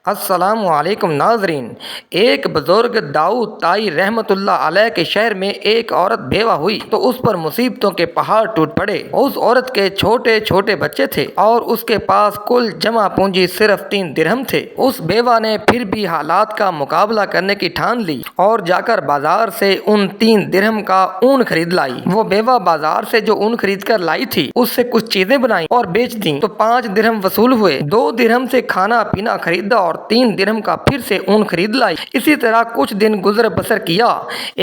السلام علیکم ناظرین۔ ایک بزرگ داؤد طائی رحمۃ اللہ علیہ کے شہر میں ایک عورت بیوہ ہوئی تو اس پر مصیبتوں کے پہاڑ ٹوٹ پڑے۔ اس عورت کے چھوٹے چھوٹے بچے تھے اور اس کے پاس کل جمع پونجی صرف 3 درہم تھے۔ اس بیوہ نے پھر بھی حالات کا مقابلہ کرنے کی ٹھان لی اور جا کر بازار سے ان 3 درہم کا اون خرید لائی۔ وہ بیوہ بازار سے جو اون خرید کر لائی تھی اس سے کچھ چیزیں بنائیں اور بیچ دیں تو 5 درہم وصول ہوئے۔ 2 درہم سے کھانا پینا خریدا اور 3 درہم کا پھر سے اون خرید لائی۔ اسی طرح کچھ دن گزر بسر کیا۔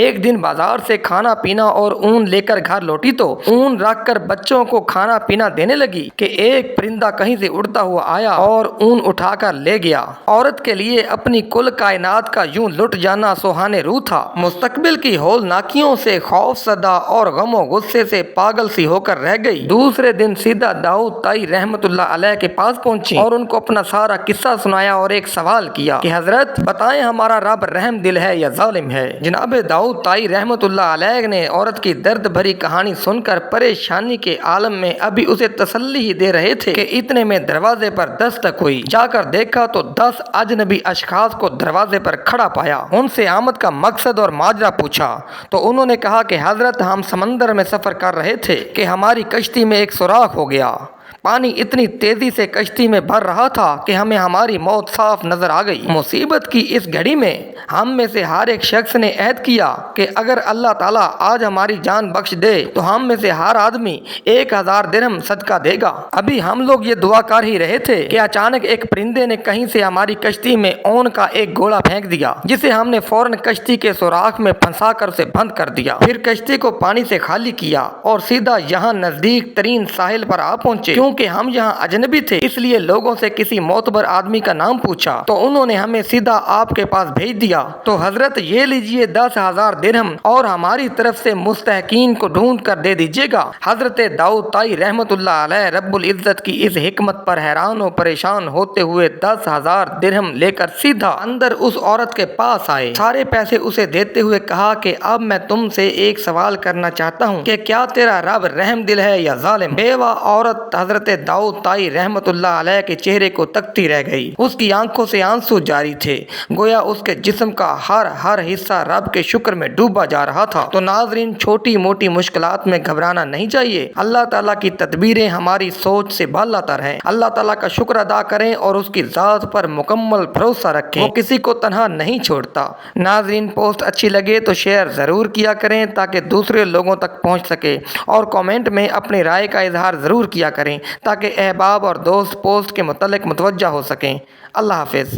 ایک دن بازار سے کھانا پینا اور اون لے کر گھر لوٹی تو اون رکھ کر بچوں کو کھانا پینا دینے لگی کہ ایک پرندہ کہیں سے اڑتا ہوا آیا اور اون اٹھا کر لے گیا۔ عورت کے لیے اپنی کل کائنات کا یوں لٹ جانا سوہانے روح تھا۔ مستقبل کی ہولناکیوں سے خوف زدہ اور غم و غصے سے پاگل سی ہو کر رہ گئی۔ دوسرے دن سیدھا داؤد طائی رحمۃ اللہ علیہ کے پاس پہنچی اور ان کو اپنا سارا قصہ سنایا اور ایک سوال کیا کہ حضرت بتائیں ہمارا رب رحم دل ہے یا ظالم ہے؟ جناب داؤد طائی رحمۃ اللہ علیہ نے عورت کی درد بھری کہانی سن کر پریشانی کے عالم میں ابھی اسے تسلی ہی دے رہے تھے کہ اتنے میں دروازے پر دستک ہوئی۔ جا کر دیکھا تو 10 اجنبی اشخاص کو دروازے پر کھڑا پایا۔ ان سے آمد کا مقصد اور ماجرا پوچھا تو انہوں نے کہا کہ حضرت ہم سمندر میں سفر کر رہے تھے کہ ہماری کشتی میں ایک سوراخ ہو گیا۔ پانی اتنی تیزی سے کشتی میں بھر رہا تھا کہ ہمیں ہماری موت صاف نظر آ گئی۔ مصیبت کی اس گھڑی میں ہم میں سے ہر ایک شخص نے عہد کیا کہ اگر اللہ تعالیٰ آج ہماری جان بخش دے تو ہم میں سے ہر آدمی 1000 درہم صدقہ دے گا۔ ابھی ہم لوگ یہ دعا کر ہی رہے تھے کہ اچانک ایک پرندے نے کہیں سے ہماری کشتی میں اون کا ایک گولا پھینک دیا جسے ہم نے فوراً کشتی کے سوراخ میں پھنسا کر اسے بند کر دیا۔ پھر کشتی کو پانی سے خالی کیا اور سیدھا یہاں نزدیک ترین ساحل پر آ پہنچے۔ کیونکہ ہم یہاں اجنبی تھے اس لیے لوگوں سے کسی معتبر آدمی کا نام پوچھا تو انہوں نے ہمیں سیدھا آپ کے پاس بھیج دیا۔ تو حضرت یہ لیجئے 10,000 درہم اور ہماری طرف سے مستحقین کو ڈھونڈ کر دے دیجیے گا۔ حضرت داؤد طائی رحمۃ اللہ علیہ رب العزت کی اس حکمت پر حیران و پریشان ہوتے ہوئے 10,000 درہم لے کر سیدھا اندر اس عورت کے پاس آئے۔ سارے پیسے اسے دیتے ہوئے کہا کہ اب میں تم سے ایک سوال کرنا چاہتا ہوں کہ کیا تیرا رب رحم دل ہے یا ظالم؟ بیوہ عورت حضرت داؤد طائی رحمۃ اللہ علیہ کے چہرے کو تکتی رہ گئی۔ اس کی آنکھوں سے آنسو جاری تھے، گویا اس کے جسم کا ہر حصہ رب کے شکر میں ڈوبا جا رہا تھا۔ تو ناظرین، چھوٹی موٹی مشکلات میں گھبرانا نہیں چاہیے۔ اللہ تعالیٰ کی تدبیریں ہماری سوچ سے بالا تر ہیں۔ اللہ تعالیٰ کا شکر ادا کریں اور اس کی ذات پر مکمل بھروسہ رکھیں۔ وہ کسی کو تنہا نہیں چھوڑتا۔ ناظرین، پوسٹ اچھی لگے تو شیئر ضرور کیا کریں تاکہ دوسرے لوگوں تک پہنچ سکے، اور کامنٹ میں اپنی رائے کا اظہار ضرور کیا کریں تاکہ احباب اور دوست پوسٹ کے متعلق متوجہ ہو سکیں۔ اللہ حافظ۔